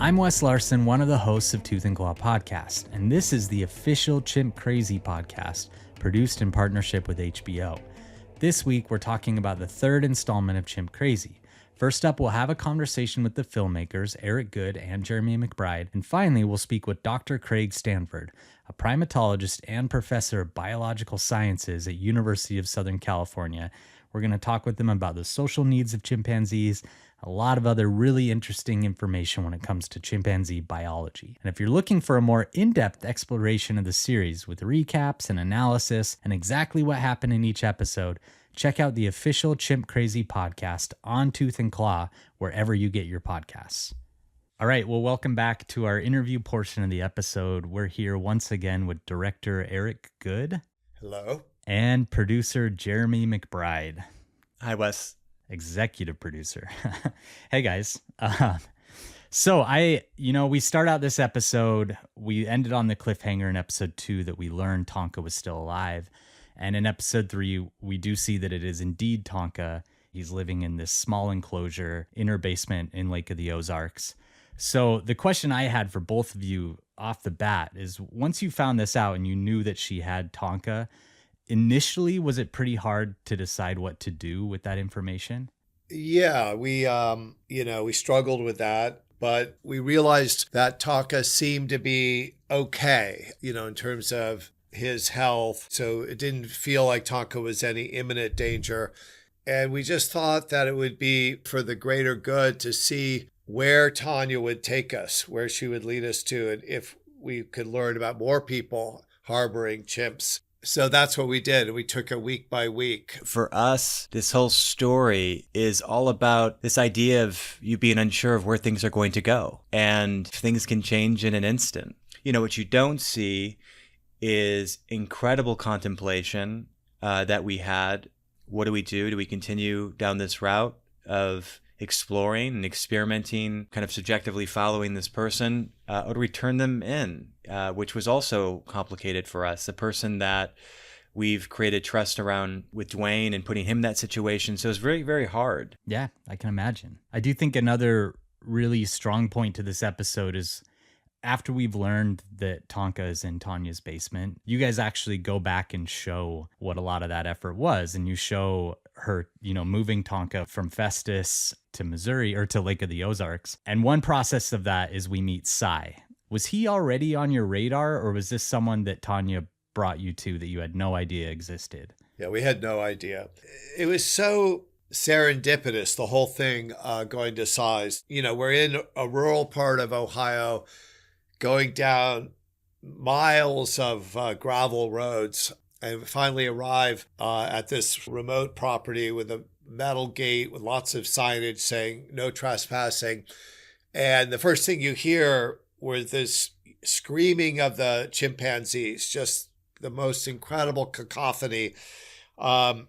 I'm Wes Larson, one of the hosts of Tooth and Claw Podcast, and this is the official Chimp Crazy Podcast, produced in partnership with HBO. This week, we're talking about the third installment of Chimp Crazy. First up, we'll have a conversation with the filmmakers, Goode and Jeremy McBride, and finally, we'll speak with Dr. Craig Stanford, a primatologist and professor of biological sciences at University of Southern California. We're going to talk with them about the social needs of chimpanzees, a lot of other really interesting information when it comes to chimpanzee biology. And if you're looking for a more in-depth exploration of the series with recaps and analysis and exactly what happened in each episode, check out the official Chimp Crazy Podcast on Tooth and Claw, wherever you get your podcasts. All right, well, welcome back to our interview portion of the episode. We're here once again with director Goode. Hello. And producer Jeremy McBride. Hi, Wes. Executive producer. Hey, guys. So we start out this episode, we ended on the cliffhanger in episode 2 that we learned Tonka was still alive. And in episode 3, we do see that it is indeed Tonka. He's living in this small enclosure, inner basement in Lake of the Ozarks. So the question I had for both of you off the bat is, once you found this out and you knew that she had Tonka, initially, was it pretty hard to decide what to do with that information? Yeah, we struggled with that, but we realized that Tonka seemed to be okay, in terms of his health. So it didn't feel like Tonka was any imminent danger. And we just thought that it would be for the greater good to see where Tanya would take us, where she would lead us to, and if we could learn about more people harboring chimps. So that's what we did. We took it week by week. For us, this whole story is all about this idea of you being unsure of where things are going to go. And things can change in an instant. What you don't see is incredible contemplation that we had. What do we do? Do we continue down this route of exploring and experimenting, kind of subjectively following this person, or do we turn them in, which was also complicated for us. The person that we've created trust around with Dwayne and putting him in that situation. So it's very, very hard. Yeah, I can imagine. I do think another really strong point to this episode is after we've learned that Tonka is in Tanya's basement, you guys actually go back and show what a lot of that effort was. And you show her, moving Tonka from Festus to Missouri, or to Lake of the Ozarks. And one process of that is we meet Cy. Was he already on your radar, or was this someone that Tanya brought you to that you had no idea existed? Yeah, we had no idea. It was so serendipitous, the whole thing going to Cy's. We're in a rural part of Ohio, going down miles of gravel roads, and finally arrive at this remote property with a metal gate with lots of signage saying no trespassing. And the first thing you hear was this screaming of the chimpanzees, just the most incredible cacophony. And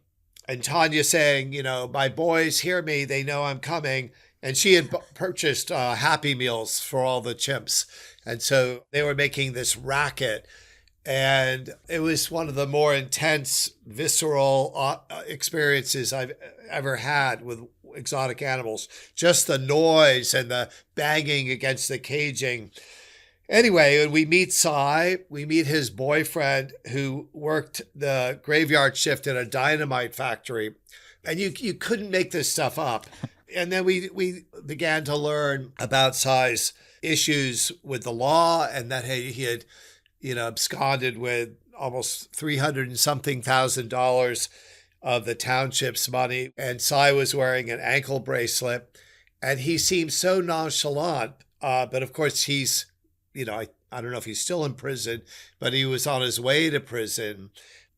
Tanya saying, my boys hear me, they know I'm coming. And she had purchased Happy Meals for all the chimps. And so they were making this racket. And it was one of the more intense, visceral experiences I've ever had with exotic animals. Just the noise and the banging against the caging. Anyway, we meet Cy. We meet his boyfriend who worked the graveyard shift at a dynamite factory. And you couldn't make this stuff up. And then we began to learn about Cy's issues with the law, and that he had absconded with almost $300 and something thousand of the township's money. And Cy was wearing an ankle bracelet, and he seemed so nonchalant. But of course, he's, I don't know if he's still in prison, but he was on his way to prison.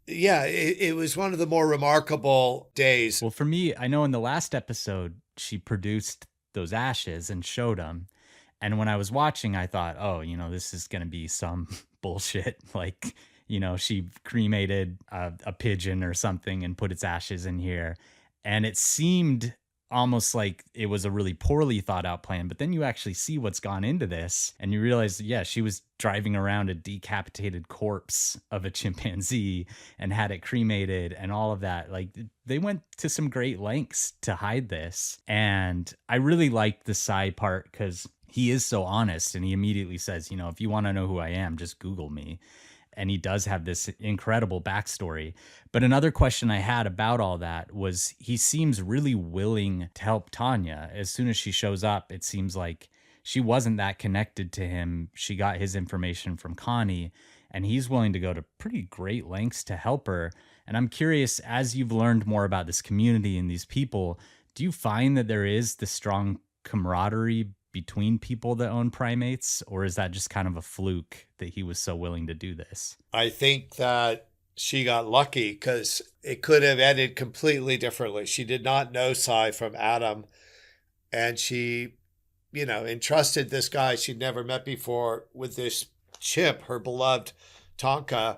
Yeah, it was one of the more remarkable days. Well, for me, I know in the last episode, she produced those ashes and showed them. And when I was watching, I thought, this is going to be some bullshit. Like, she cremated a pigeon or something and put its ashes in here. And it seemed almost like it was a really poorly thought out plan. But then you actually see what's gone into this and you realize, yeah, she was driving around a decapitated corpse of a chimpanzee and had it cremated and all of that. Like, they went to some great lengths to hide this. And I really liked the Cy part because he is so honest, and he immediately says, if you want to know who I am, just Google me. And he does have this incredible backstory. But another question I had about all that was he seems really willing to help Tanya. As soon as she shows up, it seems like she wasn't that connected to him. She got his information from Connie, and he's willing to go to pretty great lengths to help her. And I'm curious, as you've learned more about this community and these people, do you find that there is this strong camaraderie between people that own primates, or is that just kind of a fluke that he was so willing to do this? I think that she got lucky because it could have ended completely differently. She did not know Cy from Adam, and she, entrusted this guy she'd never met before with this chimp, her beloved Tonka.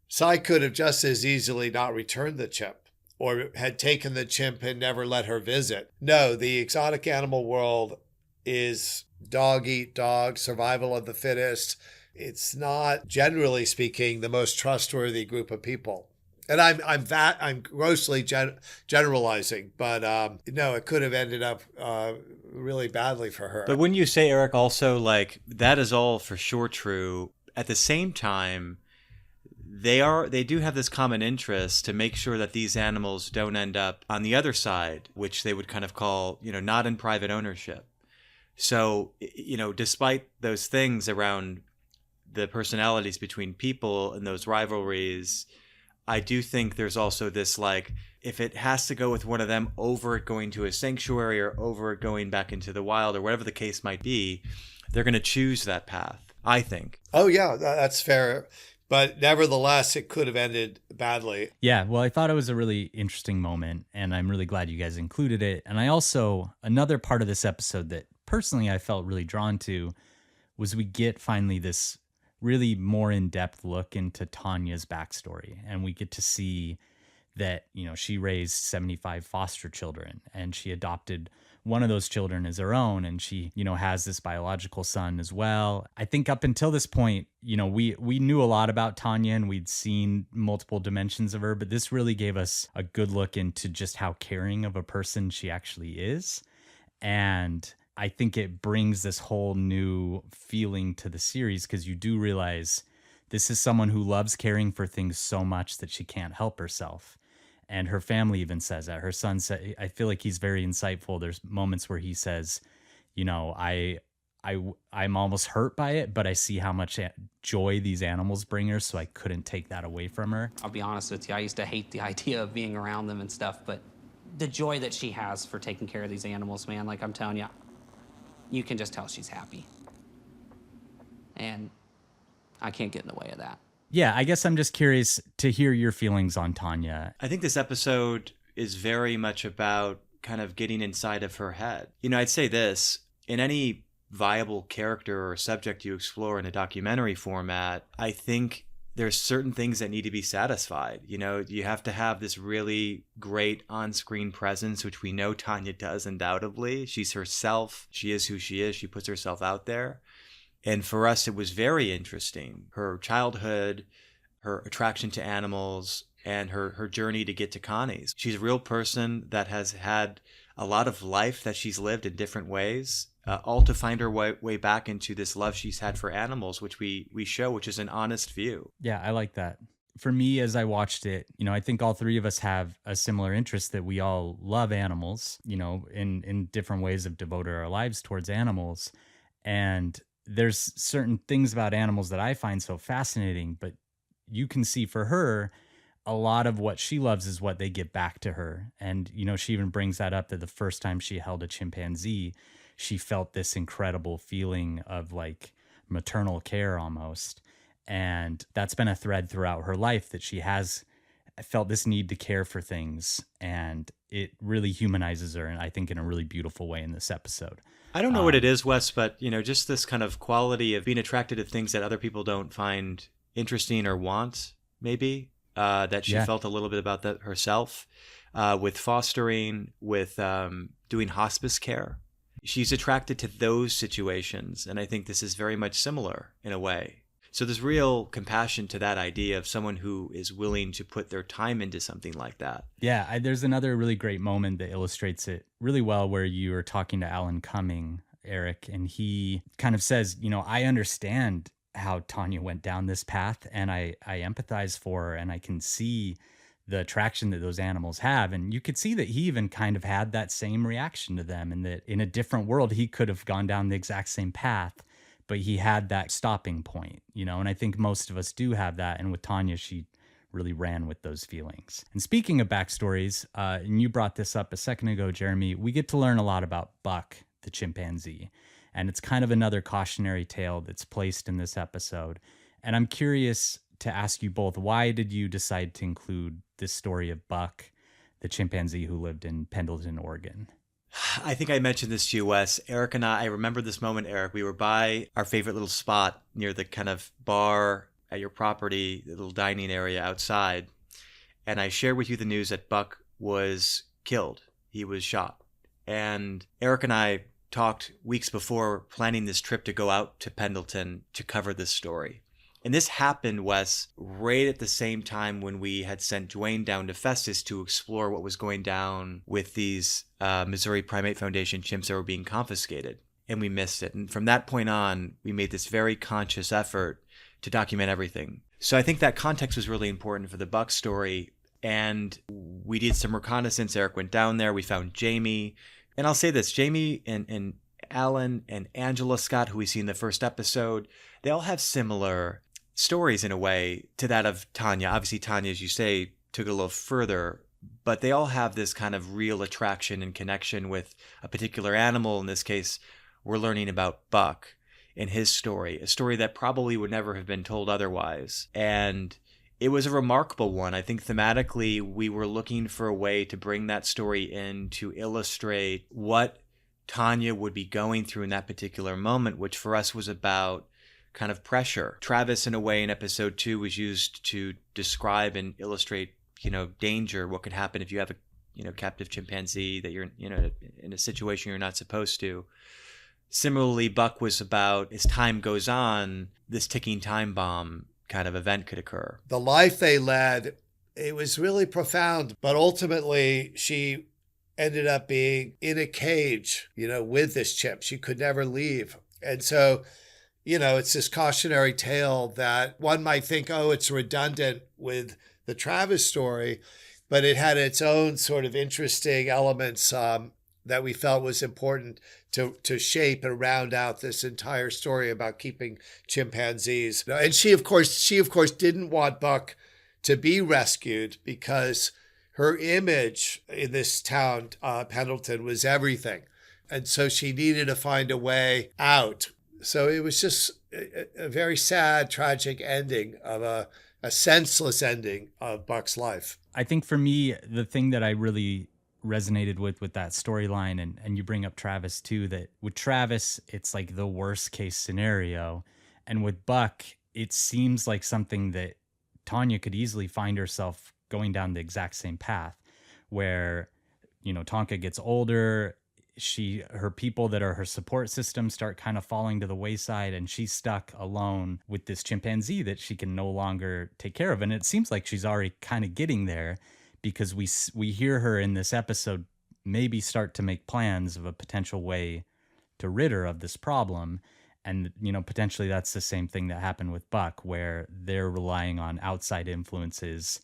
Cy could have just as easily not returned the chimp or had taken the chimp and never let her visit. No, the exotic animal world is dog eat dog, survival of the fittest. It's not, generally speaking, the most trustworthy group of people. And I'm grossly generalizing, but no, it could have ended up really badly for her. But wouldn't you say, Eric, also like that is all for sure true? At the same time, they do have this common interest to make sure that these animals don't end up on the other side, which they would kind of call, not in private ownership. So, despite those things around the personalities between people and those rivalries, I do think there's also this, like, if it has to go with one of them over it going to a sanctuary or over it going back into the wild or whatever the case might be, they're going to choose that path, I think. Oh, yeah, that's fair. But nevertheless, it could have ended badly. Yeah, well, I thought it was a really interesting moment, and I'm really glad you guys included it. And I also, another part of this episode that personally I felt really drawn to was we get finally this really more in-depth look into Tanya's backstory. And we get to see that, she raised 75 foster children, and she adopted one of those children as her own, and she, has this biological son as well. I think up until this point, we knew a lot about Tanya and we'd seen multiple dimensions of her, but this really gave us a good look into just how caring of a person she actually is. And I think it brings this whole new feeling to the series because you do realize this is someone who loves caring for things so much that she can't help herself. And her family even says that. Her son said, I feel like he's very insightful. There's moments where he says, I'm almost hurt by it, but I see how much joy these animals bring her, so I couldn't take that away from her. I'll be honest with you, I used to hate the idea of being around them and stuff, but the joy that she has for taking care of these animals, man, like I'm telling you, you can just tell she's happy. And I can't get in the way of that. Yeah, I guess I'm just curious to hear your feelings on Tanya. I think this episode is very much about kind of getting inside of her head. I'd say this, in any viable character or subject you explore in a documentary format, I think there's certain things that need to be satisfied. You have to have this really great on-screen presence, which we know Tanya does undoubtedly. She's herself. She is who she is. She puts herself out there. And for us, it was very interesting. Her childhood, her attraction to animals, and her journey to get to Connie's. She's a real person that has had a lot of life that she's lived in different ways, all to find her way back into this love she's had for animals, which we show, which is an honest view. Yeah, I like that. For me, as I watched it, I think all three of us have a similar interest that we all love animals, in different ways of devoted our lives towards animals. And there's certain things about animals that I find so fascinating, but you can see for her, a lot of what she loves is what they get back to her. And, she even brings that up that the first time she held a chimpanzee, she felt this incredible feeling of like maternal care almost. And that's been a thread throughout her life that she has felt this need to care for things. And it really humanizes her, and I think in a really beautiful way in this episode. I don't know what it is, Wes, but, just this kind of quality of being attracted to things that other people don't find interesting or want, maybe, that she felt a little bit about that herself, with fostering, with doing hospice care. She's attracted to those situations, and I think this is very much similar in a way. So there's real compassion to that idea of someone who is willing to put their time into something like that. Yeah, there's another really great moment that illustrates it really well where you are talking to Alan Cumming Eric, and he kind of says, I understand how Tanya went down this path, and I empathize for her, and I can see the attraction that those animals have. And you could see that he even kind of had that same reaction to them, and that in a different world, he could have gone down the exact same path, but he had that stopping point, and I think most of us do have that. And with Tanya, she really ran with those feelings. And speaking of backstories, and you brought this up a second ago, Jeremy, we get to learn a lot about Buck, the chimpanzee. And it's kind of another cautionary tale that's placed in this episode. And I'm curious to ask you both, why did you decide to include this story of Buck, the chimpanzee who lived in Pendleton, Oregon? I think I mentioned this to you, Wes. Eric and I remember this moment, Eric. We were by our favorite little spot near the kind of bar at your property, the little dining area outside. And I shared with you the news that Buck was killed. He was shot. And Eric and I talked weeks before planning this trip to go out to Pendleton to cover this story. And this happened, Wes, right at the same time when we had sent Dwayne down to Festus to explore what was going down with these Missouri Primate Foundation chimps that were being confiscated. And we missed it. And from that point on, we made this very conscious effort to document everything. So I think that context was really important for the Buck story. And we did some reconnaissance. Eric went down there. We found Jamie. And I'll say this, Jamie and Alan and Angela Scott, who we see in the first episode, they all have similar stories in a way to that of Tanya. Obviously, Tanya, as you say, took it a little further, but they all have this kind of real attraction and connection with a particular animal. In this case, we're learning about Buck and his story, a story that probably would never have been told otherwise. And it was a remarkable one. I think thematically, we were looking for a way to bring that story in to illustrate what Tanya would be going through in that particular moment, which for us was about kind of pressure. Travis, in a way, in episode 2 was used to describe and illustrate, danger, what could happen if you have a, captive chimpanzee that you're, in a situation you're not supposed to. Similarly, Buck was about, as time goes on, this ticking time bomb kind of event could occur. The life they led, it was really profound, but ultimately she ended up being in a cage, with this chimp. She could never leave. And so, it's this cautionary tale that one might think, oh, it's redundant with the Travis story, but it had its own sort of interesting elements that we felt was important to shape and round out this entire story about keeping chimpanzees. And she of course didn't want Buck to be rescued because her image in this town, Pendleton, was everything. And so she needed to find a way out. So it was just a very sad, tragic ending of a senseless ending of Buck's life. I think for me, the thing that I really resonated with that storyline, and you bring up Travis too, that with Travis, it's like the worst case scenario. And with Buck, it seems like something that Tanya could easily find herself going down the exact same path where, Tonka gets older, her people that are her support system start kind of falling to the wayside, and she's stuck alone with this chimpanzee that she can no longer take care of. And it seems like she's already kind of getting there, because we hear her in this episode maybe start to make plans of a potential way to rid her of this problem. And, potentially that's the same thing that happened with Buck, where they're relying on outside influences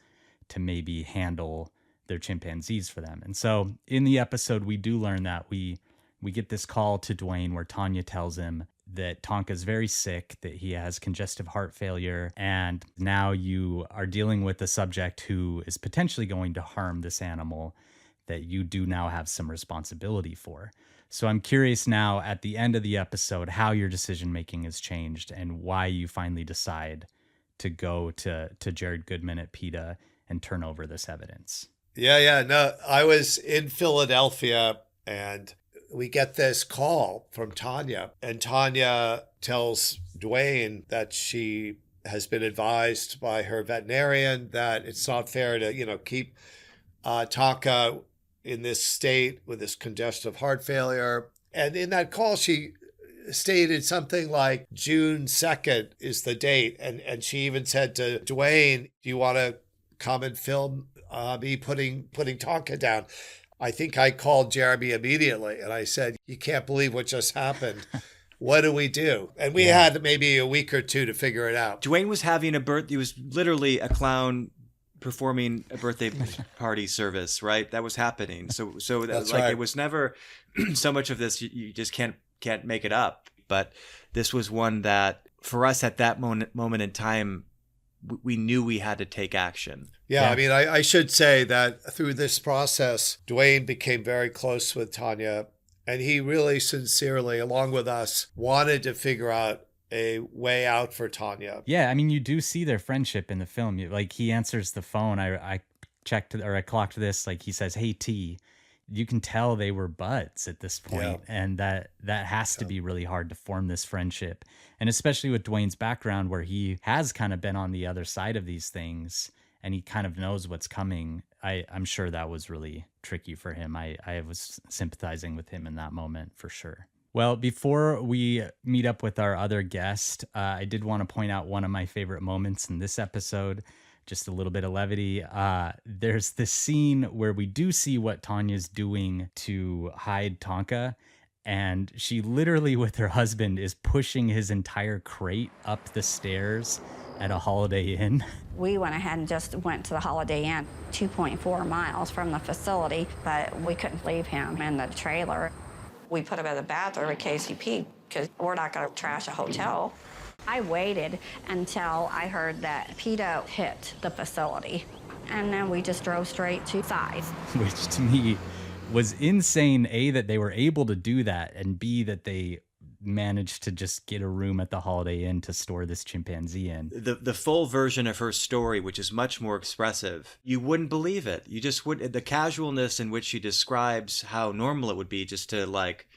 to maybe handle their chimpanzees for them. And so in the episode, we do learn that we get this call to Dwayne where Tanya tells him that Tonka's very sick, that he has congestive heart failure, and now you are dealing with a subject who is potentially going to harm this animal that you do now have some responsibility for. So I'm curious now at the end of the episode how your decision making has changed and why you finally decide to go to Jared Goodman at PETA and turn over this evidence. Yeah. No, I was in Philadelphia and we get this call from Tanya, and Tanya tells Dwayne that she has been advised by her veterinarian that it's not fair to, keep Tonka in this state with this congestive heart failure. And in that call, she stated something like June 2nd is the date. And she even said to Dwayne, do you want to come and film me putting Tonka down? I think I called Jeremy immediately and I said, you can't believe what just happened. What do we do? And we had maybe a week or two to figure it out. Dwayne was having he was literally a clown performing a birthday party service, right? That was happening. So That's like right. It was never so much of this, you just can't make it up. But this was one that for us at that moment in time, we knew we had to take action. Yeah, I mean, I should say that through this process, Dwayne became very close with Tanya, and he really sincerely, along with us, wanted to figure out a way out for Tanya. Yeah, I mean, you do see their friendship in the film. Like, he answers the phone. I clocked this. Like, he says, "Hey, T." You can tell they were buds at this point, and that has to be really hard to form this friendship. And especially with Dwayne's background, where he has kind of been on the other side of these things and he kind of knows what's coming. I'm sure that was really tricky for him. I was sympathizing with him in that moment for sure. Well, before we meet up with our other guest, I did want to point out one of my favorite moments in this episode. Just a little bit of levity. There's this scene where we do see what Tanya's doing to hide Tonka. And she literally, with her husband, is pushing his entire crate up the stairs at a Holiday Inn. We went ahead and just went to the Holiday Inn, 2.4 miles from the facility, but we couldn't leave him in the trailer. We put him in the bathroom in case he peed, because we're not going to trash a hotel. I waited until I heard that PETA hit the facility, and then we just drove straight to size. Which to me was insane, A, that they were able to do that, and B, that they managed to just get a room at the Holiday Inn to store this chimpanzee in. The full version of her story, which is much more expressive, you wouldn't believe it. You just would. The casualness in which she describes how normal it would be just to, like,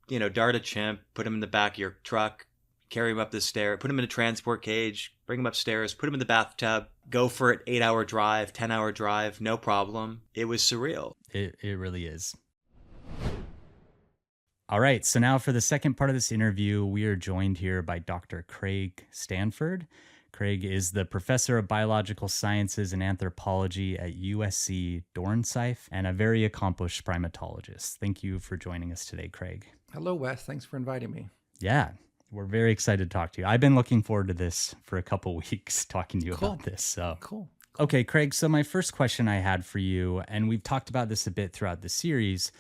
you know, dart a chimp, put him in the back of your truck, carry him up the stair, put him in a transport cage, bring him upstairs, put him in the bathtub, go for an 8-hour drive, 10-hour drive, no problem. It was surreal. It really is. All right, so now for the second part of this interview, we are joined here by Dr. Craig Stanford. Craig is the professor of biological sciences and anthropology at USC Dornsife and a very accomplished primatologist. Thank you for joining us today, Craig. Hello, Wes. Thanks for inviting me. Yeah, we're very excited to talk to you. I've been looking forward to this for a couple weeks, talking to you about this. So Cool. Okay, Craig, so my first question I had for you, and we've talked about this a bit throughout the series,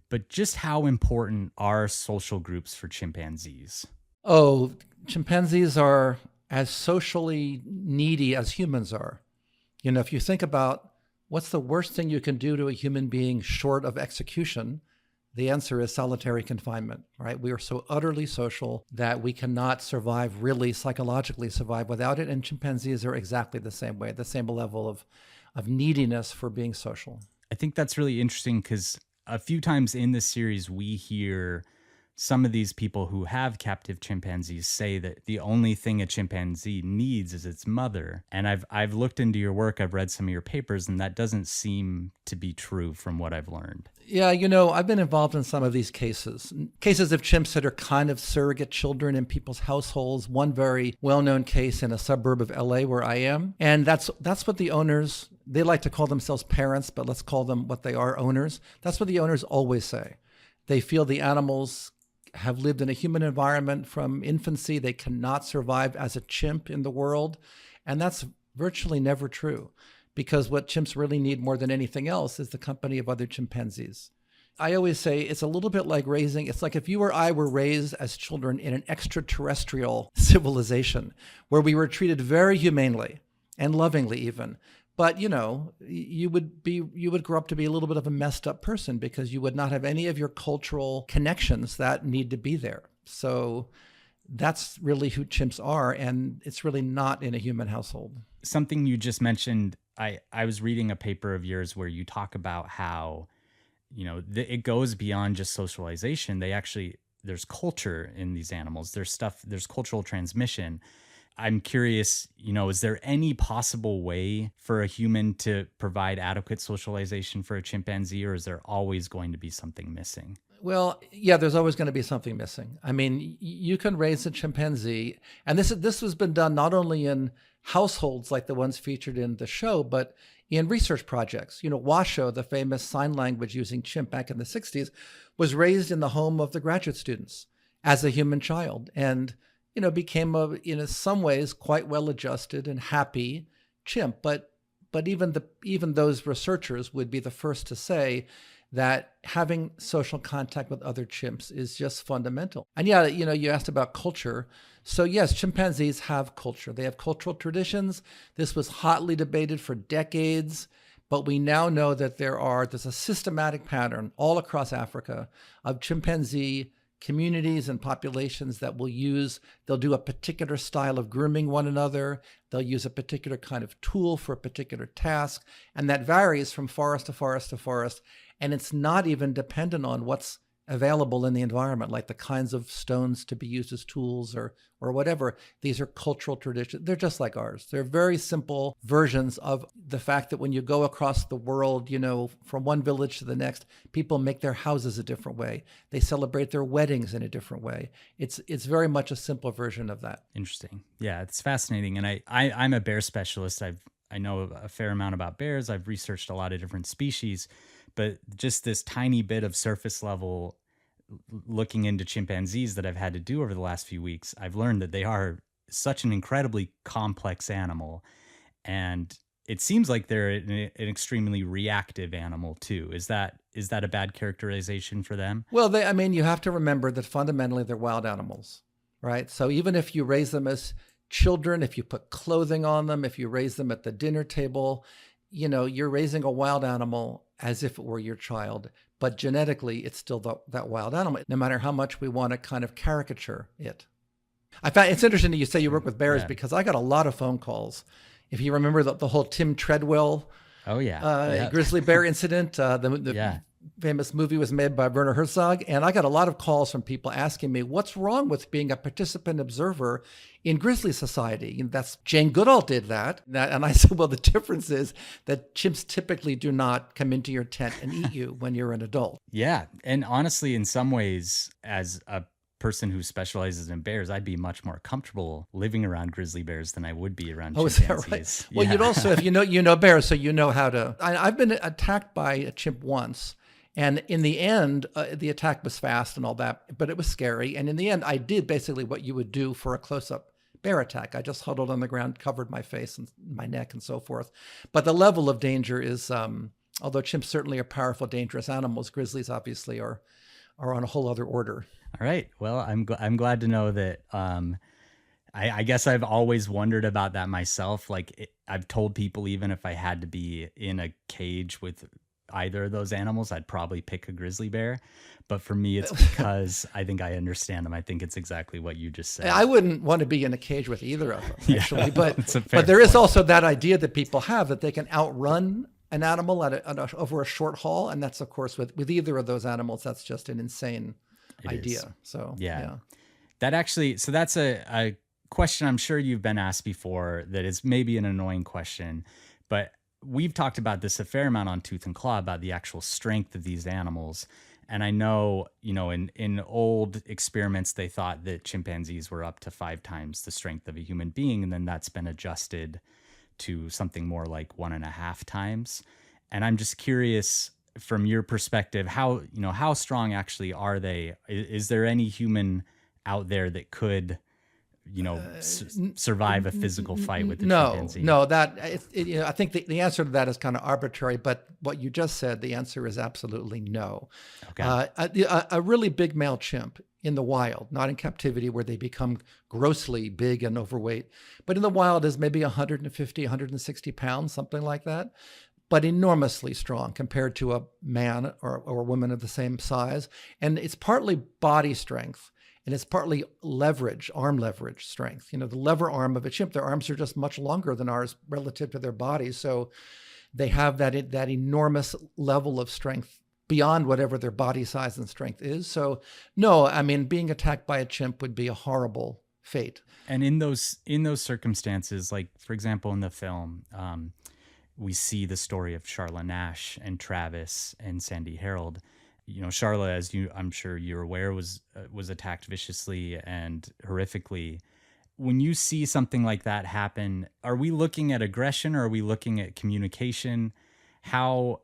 but just how important are social groups for chimpanzees? Oh, chimpanzees are as socially needy as humans are. You know, if you think about what's the worst thing you can do to a human being short of execution, the answer is solitary confinement, right? We are so utterly social that we cannot survive, really psychologically survive without it. And chimpanzees are exactly the same way, the same level of neediness for being social. I think that's really interesting because a few times in the series, we hear some of these people who have captive chimpanzees say that the only thing a chimpanzee needs is its mother. And I've looked into your work, I've read some of your papers, and that doesn't seem to be true from what I've learned. Yeah, you know, I've been involved in some of these cases of chimps that are kind of surrogate children in people's households. One very well-known case in a suburb of LA where I am. And that's what the owners, they like to call themselves parents, but let's call them what they are, owners. That's what the owners always say. They feel the animals have lived in a human environment from infancy. They cannot survive as a chimp in the world. And that's virtually never true, because what chimps really need more than anything else is the company of other chimpanzees. I always say it's a little bit like it's like if you or I were raised as children in an extraterrestrial civilization where we were treated very humanely and lovingly even. But, you know, you would grow up to be a little bit of a messed up person because you would not have any of your cultural connections that need to be there. So that's really who chimps are, and it's really not in a human household. Something you just mentioned, I was reading a paper of yours where you talk about how, you know, it goes beyond just socialization. There's culture in these animals. There's cultural transmission. I'm curious, you know, is there any possible way for a human to provide adequate socialization for a chimpanzee, or is there always going to be something missing? Well, yeah, there's always going to be something missing. I mean, you can raise a chimpanzee, and this has been done not only in households like the ones featured in the show, but in research projects. Washoe, the famous sign language using chimp back in the 60s, was raised in the home of the graduate students as a human child, and became in some ways quite well-adjusted and happy chimp. But even those researchers would be the first to say that having social contact with other chimps is just fundamental. And yeah, you asked about culture. So yes, chimpanzees have culture. They have cultural traditions. This was hotly debated for decades, but we now know that there's a systematic pattern all across Africa of chimpanzee communities and populations that they'll do a particular style of grooming one another. They'll use a particular kind of tool for a particular task. And that varies from forest to forest to forest. And it's not even dependent on what's available in the environment, like the kinds of stones to be used as tools or whatever. These are cultural traditions. They're just like ours. They're very simple versions of the fact that when you go across the world, from one village to the next, people make their houses a different way. They celebrate their weddings in a different way. It's very much a simple version of that. Interesting. Yeah, it's fascinating. And I'm a bear specialist. I know a fair amount about bears. I've researched a lot of different species, but just this tiny bit of surface level looking into chimpanzees that I've had to do over the last few weeks, I've learned that they are such an incredibly complex animal. And it seems like they're an extremely reactive animal too. Is that a bad characterization for them? Well, you have to remember that fundamentally they're wild animals, right? So even if you raise them as children, if you put clothing on them, if you raise them at the dinner table, you're raising a wild animal as if it were your child. But genetically, it's still that wild animal, no matter how much we want to kind of caricature it. I found it's interesting that you say you work with bears because I got a lot of phone calls. If you remember the whole Tim Treadwell grizzly bear incident, the famous movie was made by Werner Herzog. And I got a lot of calls from people asking me, what's wrong with being a participant observer in Grizzly Society? And that's Jane Goodall did that. And I said, well, the difference is that chimps typically do not come into your tent and eat you when you're an adult. Yeah. And honestly, in some ways, as a person who specializes in bears, I'd be much more comfortable living around grizzly bears than I would be around chimpanzees. Is that right? Well, you'd also, if you know bears, so you know how to. I've been attacked by a chimp once. And in the end, the attack was fast and all that, but it was scary. And in the end, I did basically what you would do for a close-up bear attack. I just huddled on the ground, covered my face and my neck and so forth. But the level of danger is, although chimps certainly are powerful, dangerous animals, grizzlies obviously are on a whole other order. All right. Well, I'm glad to know that. I guess I've always wondered about that myself. I've told people even if I had to be in a cage with either of those animals, I'd probably pick a grizzly bear. But for me, it's because I think I understand them. I think it's exactly what you just said. I wouldn't want to be in a cage with either of them, actually. But there point. Is also that idea that people have that they can outrun an animal over a short haul. And that's, of course, with either of those animals, that's just an insane idea. So, yeah. That's a question I'm sure you've been asked before that is maybe an annoying question, but we've talked about this a fair amount on Tooth and Claw about the actual strength of these animals. And I know, in old experiments, they thought that chimpanzees were up to 5 times the strength of a human being. And then that's been adjusted to something more like 1.5 times. And I'm just curious from your perspective, how strong actually are they? Is there any human out there that could survive a physical fight with the chimpanzee? No, I think the answer to that is kind of arbitrary, but what you just said, the answer is absolutely no. Okay. A really big male chimp in the wild, not in captivity where they become grossly big and overweight, but in the wild is maybe 150, 160 pounds, something like that, but enormously strong compared to a man or a woman of the same size. And it's partly body strength. And it's partly arm leverage strength. The lever arm of a chimp, their arms are just much longer than ours relative to their bodies. So they have that enormous level of strength beyond whatever their body size and strength is. So no, being attacked by a chimp would be a horrible fate. And in those circumstances, like for example, in the film, we see the story of Charla Nash and Travis and Sandy Harold. Charlotte, as I'm sure you're aware, was attacked viciously and horrifically. When you see something like that happen, are we looking at aggression or are we looking at communication? How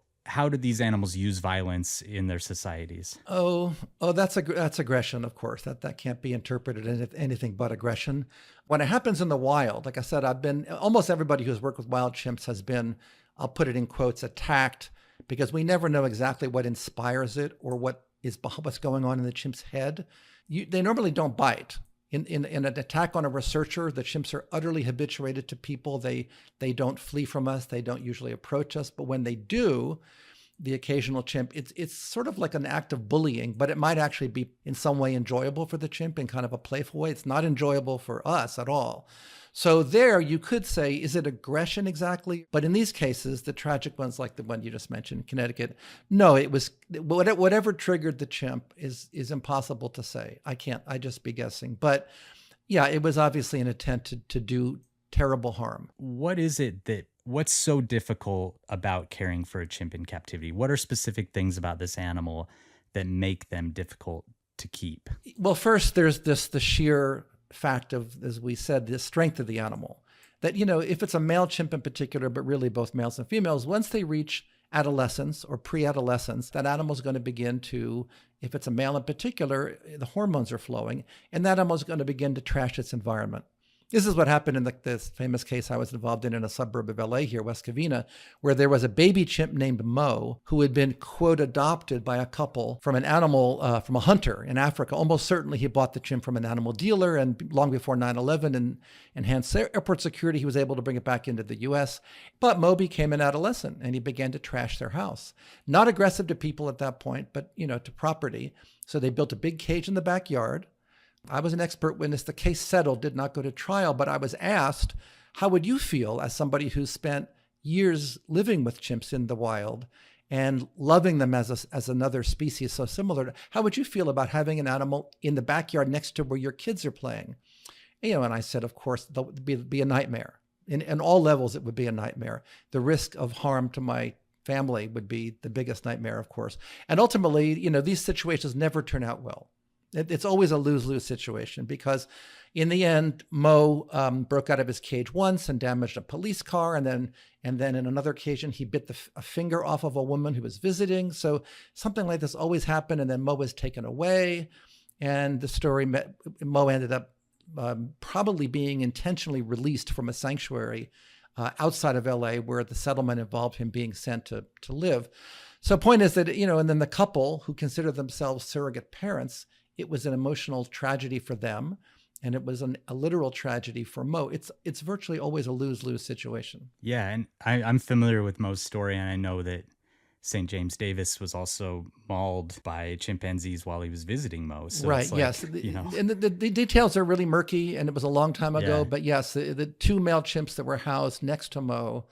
do these animals use violence in their societies? Oh, that's aggression, of course. That can't be interpreted as anything but aggression. When it happens in the wild, like I said, almost everybody who's worked with wild chimps has been, I'll put it in quotes, attacked, because we never know exactly what inspires it or what's going on in the chimp's head. They normally don't bite. In an attack on a researcher, the chimps are utterly habituated to people. They don't flee from us. They don't usually approach us. But when they do, the occasional chimp, it's sort of like an act of bullying, but it might actually be in some way enjoyable for the chimp in kind of a playful way. It's not enjoyable for us at all. So there you could say, is it aggression exactly? But in these cases, the tragic ones like the one you just mentioned, Connecticut, no, it was whatever triggered the chimp is impossible to say. I just be guessing. But yeah, it was obviously an attempt to do terrible harm. What's so difficult about caring for a chimp in captivity? What are specific things about this animal that make them difficult to keep? Well, first, there's the sheer fact of, as we said, the strength of the animal. That, if it's a male chimp in particular, but really both males and females, once they reach adolescence or pre-adolescence, that animal's going to begin to, if it's a male in particular, the hormones are flowing, and that animal's going to begin to trash its environment. This is what happened in this famous case I was involved in a suburb of LA here, West Covina, where there was a baby chimp named Mo who had been, quote, adopted by a couple from an animal, from a hunter in Africa. Almost certainly he bought the chimp from an animal dealer, and long before 9/11 and enhanced airport security, he was able to bring it back into the US. But Mo became an adolescent and he began to trash their house. Not aggressive to people at that point, but, to property. So they built a big cage in the backyard. I was an expert witness. The case settled, did not go to trial, but I was asked, how would you feel as somebody who spent years living with chimps in the wild and loving them as another species so similar? How would you feel about having an animal in the backyard next to where your kids are playing? And I said, of course, that would be a nightmare. In all levels, it would be a nightmare. The risk of harm to my family would be the biggest nightmare, of course. And ultimately, these situations never turn out well. It's always a lose-lose situation because in the end, Mo broke out of his cage once and damaged a police car. And then in another occasion, he bit a finger off of a woman who was visiting. So something like this always happened. And then Mo was taken away. And the story, Mo ended up probably being intentionally released from a sanctuary outside of LA where the settlement involved him being sent to live. So point is that, and then the couple who consider themselves surrogate parents, it was an emotional tragedy for them, and it was a literal tragedy for Mo. It's virtually always a lose-lose situation. Yeah, and I'm familiar with Mo's story, and I know that St. James Davis was also mauled by chimpanzees while he was visiting Mo. So right, yes. And the details are really murky, and it was a long time ago, but yes, the two male chimps that were housed next to Mo,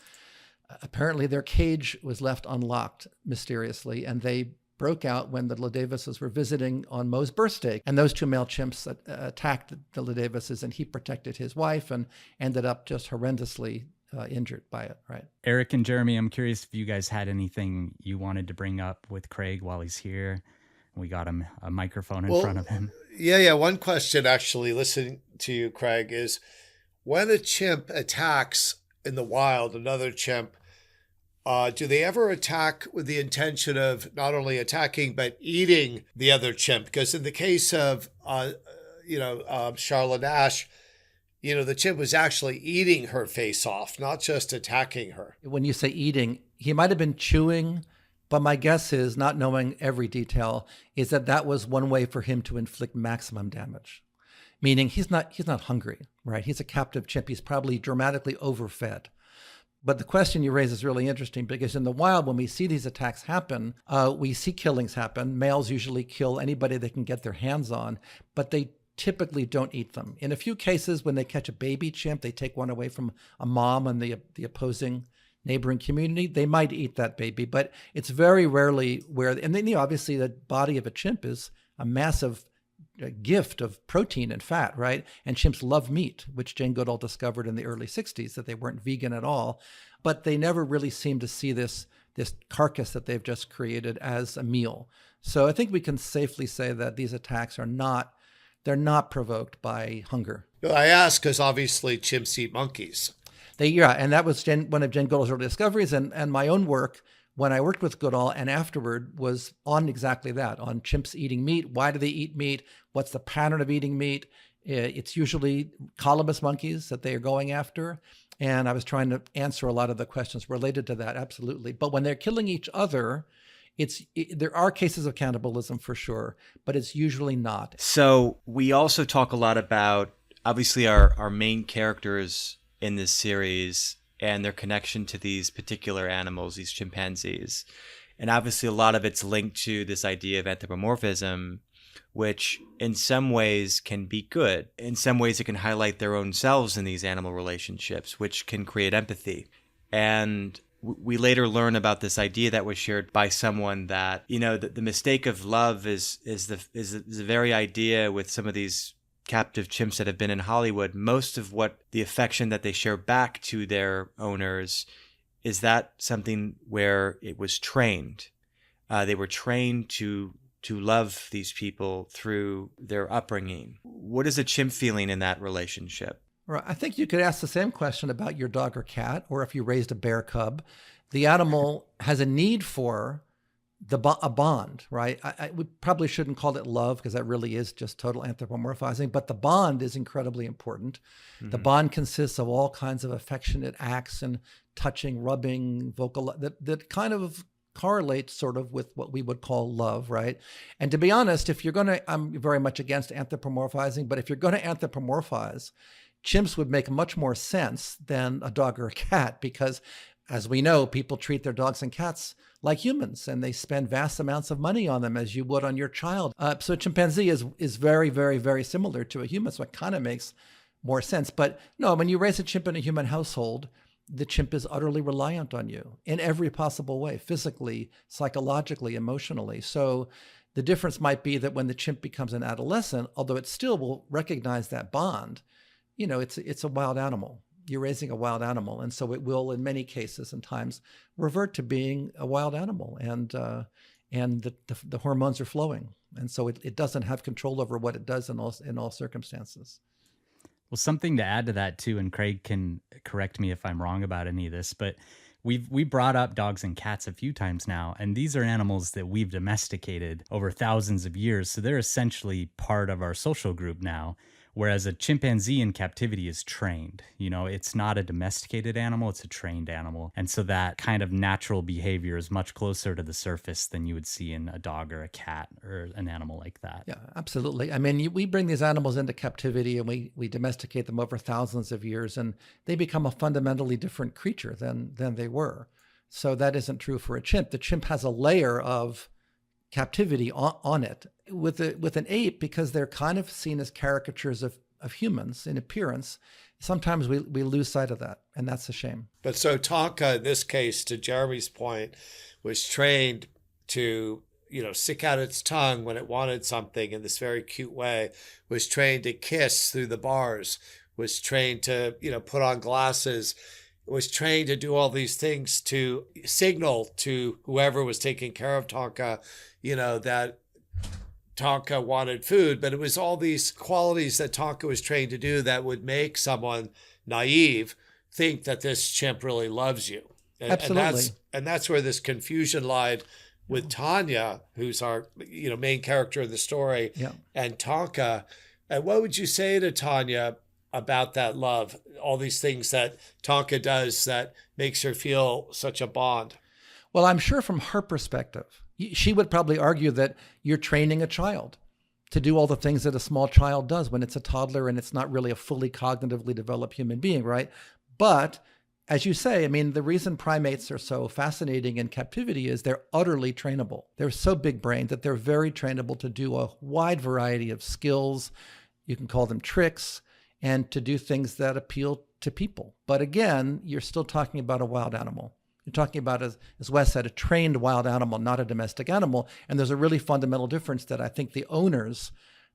apparently their cage was left unlocked mysteriously, and they broke out when the LaDavises were visiting on Mo's birthday. And those two male chimps attacked the LaDavises, and he protected his wife and ended up just horrendously injured by it, right? Eric and Jeremy, I'm curious if you guys had anything you wanted to bring up with Craig while he's here. We got him a microphone in front of him. Yeah. One question, actually, listening to you, Craig, is when a chimp attacks in the wild another chimp, do they ever attack with the intention of not only attacking, but eating the other chimp? Because in the case of, Charlotte Ash, the chimp was actually eating her face off, not just attacking her. When you say eating, he might have been chewing, but my guess is, not knowing every detail, is that was one way for him to inflict maximum damage. Meaning he's not hungry, right? He's a captive chimp. He's probably dramatically overfed. But the question you raise is really interesting because in the wild, when we see these attacks happen, we see killings happen. Males usually kill anybody they can get their hands on, but they typically don't eat them. In a few cases, when they catch a baby chimp, they take one away from a mom and the opposing neighboring community, they might eat that baby, but it's very rarely and then obviously the body of a chimp is a massive gift of protein and fat, right? And chimps love meat, which Jane Goodall discovered in the early 60s, that they weren't vegan at all, but they never really seemed to see this this carcass that they've just created as a meal. So I think we can safely say that these attacks they're not provoked by hunger. I ask because obviously chimps eat monkeys. And that was one of Jane Goodall's early discoveries, and my own work when I worked with Goodall and afterward was on exactly that, on chimps eating meat. Why do they eat meat? What's the pattern of eating meat? It's usually colobus monkeys that they are going after. And I was trying to answer a lot of the questions related to that, absolutely. But when they're killing each other, there are cases of cannibalism for sure, but it's usually not. So we also talk a lot about, obviously, our main characters in this series and their connection to these particular animals, these chimpanzees. And obviously a lot of it's linked to this idea of anthropomorphism, which in some ways can be good. In some ways it can highlight their own selves in these animal relationships, which can create empathy. And we later learn about this idea that was shared by someone that, the mistake of love is the very idea with some of these captive chimps that have been in Hollywood. Most of what the affection that they share back to their owners is that something where it was trained. They were trained to love these people through their upbringing. What is a chimp feeling in that relationship? Right. I think you could ask the same question about your dog or cat, or if you raised a bear cub. The animal has a need for a bond, right? We probably shouldn't call it love because that really is just total anthropomorphizing, but the bond is incredibly important. Mm-hmm. The bond consists of all kinds of affectionate acts and touching, rubbing, vocal, that kind of correlates sort of with what we would call love, right? And to be honest, I'm very much against anthropomorphizing, but if you're going to anthropomorphize, chimps would make much more sense than a dog or a cat because, as we know, people treat their dogs and cats like humans, and they spend vast amounts of money on them as you would on your child. So a chimpanzee is very, very, very similar to a human, so it kind of makes more sense. But no, when you raise a chimp in a human household, the chimp is utterly reliant on you in every possible way, physically, psychologically, emotionally. So the difference might be that when the chimp becomes an adolescent, although it still will recognize that bond, it's a wild animal. You're raising a wild animal. And so it will, in many cases and times, revert to being a wild animal. And the hormones are flowing. And so it doesn't have control over what it does in all circumstances. Well, something to add to that too, and Craig can correct me if I'm wrong about any of this, but we brought up dogs and cats a few times now, and these are animals that we've domesticated over thousands of years. So they're essentially part of our social group now. Whereas a chimpanzee in captivity is trained. It's not a domesticated animal, it's a trained animal. And so that kind of natural behavior is much closer to the surface than you would see in a dog or a cat or an animal like that. Yeah, absolutely. I mean, we bring these animals into captivity and we domesticate them over thousands of years, and they become a fundamentally different creature than they were. So that isn't true for a chimp. The chimp has a layer of captivity on it. With an ape, because they're kind of seen as caricatures of humans in appearance, sometimes we lose sight of that, and that's a shame. But so Tonka, in this case, to Jeremy's point, was trained to, stick out its tongue when it wanted something in this very cute way, was trained to kiss through the bars, was trained to, put on glasses, was trained to do all these things to signal to whoever was taking care of Tonka, that Tonka wanted food. But it was all these qualities that Tonka was trained to do that would make someone naive think that this chimp really loves you. Absolutely. And that's where this confusion lied with Tanya, who's our main character in the story, and Tonka. And what would you say to Tanya about that love, all these things that Tonka does that makes her feel such a bond? Well, I'm sure from her perspective, she would probably argue that you're training a child to do all the things that a small child does when it's a toddler and it's not really a fully cognitively developed human being, right? But as you say, I mean, the reason primates are so fascinating in captivity is they're utterly trainable. They're so big-brained that they're very trainable to do a wide variety of skills. You can call them tricks, and to do things that appeal to people. But again, you're still talking about a wild animal. You're talking about, as Wes said, a trained wild animal, not a domestic animal. And there's a really fundamental difference that I think the owners,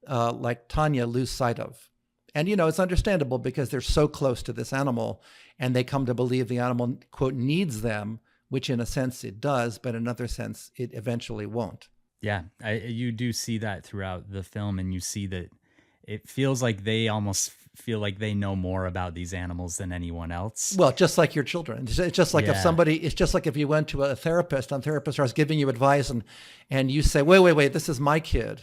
like Tanya, lose sight of. And, it's understandable because they're so close to this animal and they come to believe the animal, quote, needs them which in a sense it does, but in another sense it eventually won't. Yeah, you do see that throughout the film, and you see that it feels like they almost feel like they know more about these animals than anyone else. Well, just like your children. It's just like it's just like if you went to a therapist and the therapist starts giving you advice and you say, wait, this is my kid.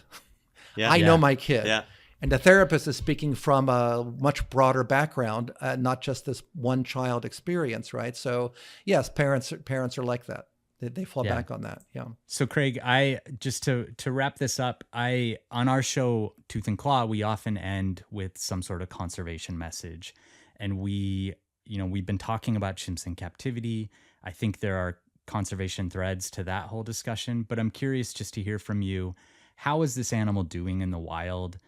Yeah. I know my kid. Yeah. And the therapist is speaking from a much broader background, not just this one child experience, right? So yes, parents are like that. They fall back on that. Yeah. So Craig, I just to wrap this up, on our show Tooth and Claw, we often end with some sort of conservation message. And we've been talking about chimps in captivity. I think there are conservation threads to that whole discussion, but I'm curious just to hear from you. How is this animal doing in the wild?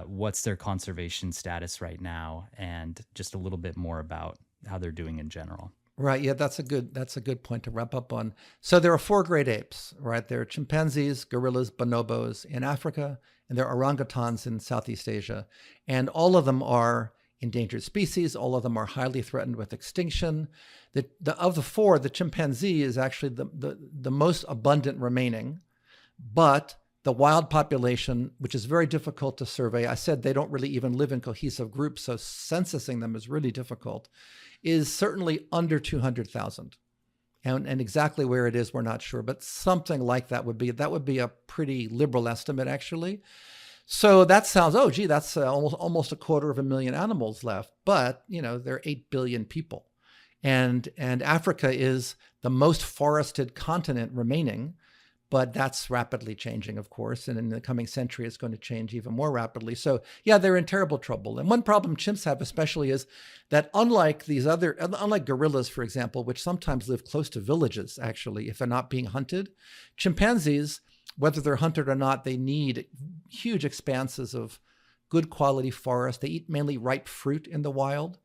What's their conservation status right now? And just a little bit more about how they're doing in general. Right. Yeah, that's a good point to wrap up on. So there are 4 great apes, right? There are chimpanzees, gorillas, bonobos in Africa, and there are orangutans in Southeast Asia. And all of them are endangered species. All of them are highly threatened with extinction. Of the 4, the chimpanzee is actually the most abundant remaining, but the wild population, which is very difficult to survey, I said they don't really even live in cohesive groups, so censusing them is really difficult, is certainly under 200,000. And exactly where it is, we're not sure, but something like that would be a pretty liberal estimate, actually. So that sounds, that's almost 250,000 animals left. But, there are 8 billion people. And Africa is the most forested continent remaining. But that's rapidly changing, of course. And in the coming century, it's going to change even more rapidly. So yeah, they're in terrible trouble. And one problem chimps have especially is that unlike gorillas, for example, which sometimes live close to villages, actually, if they're not being hunted, chimpanzees, whether they're hunted or not, they need huge expanses of good quality forest. They eat mainly ripe fruit in the wild.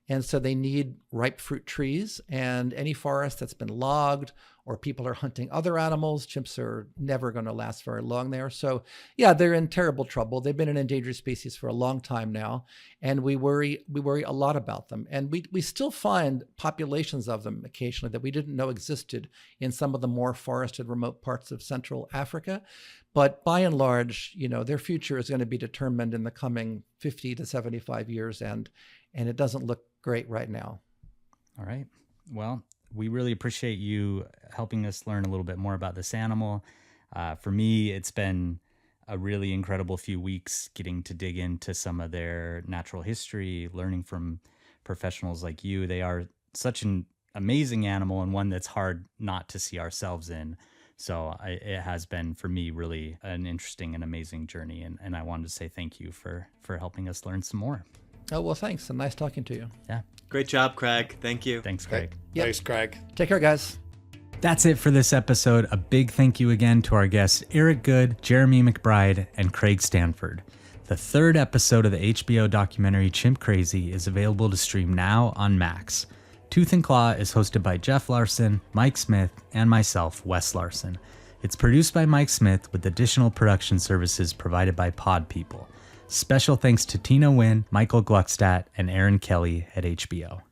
And so they need ripe fruit trees, and any forest that's been logged or people are hunting other animals, chimps are never going to last very long there. So yeah, they're in terrible trouble. They've been an endangered species for a long time now, and we worry a lot about them. And we still find populations of them occasionally that we didn't know existed in some of the more forested remote parts of Central Africa. But by and large, their future is going to be determined in the coming 50 to 75 years, and it doesn't look great right now. All right. Well, we really appreciate you helping us learn a little bit more about this animal. For me, it's been a really incredible few weeks getting to dig into some of their natural history, learning from professionals like you. They are such an amazing animal and one that's hard not to see ourselves in. So it has been, for me, really an interesting and amazing journey. And I wanted to say thank you for helping us learn some more. Oh, well, thanks. And nice talking to you. Yeah. Great job, Craig. Thank you. Thanks, Craig. Yep. Thanks, Craig. Take care, guys. That's it for this episode. A big thank you again to our guests Eric Goode, Jeremy McBride, and Craig Stanford. The 3rd episode of the HBO documentary Chimp Crazy is available to stream now on Max. Tooth and Claw is hosted by Jeff Larson, Mike Smith, and myself, Wes Larson. It's produced by Mike Smith with additional production services provided by Pod People. Special thanks to Tina Nguyen, Michael Gluckstadt, and Aaron Kelly at HBO.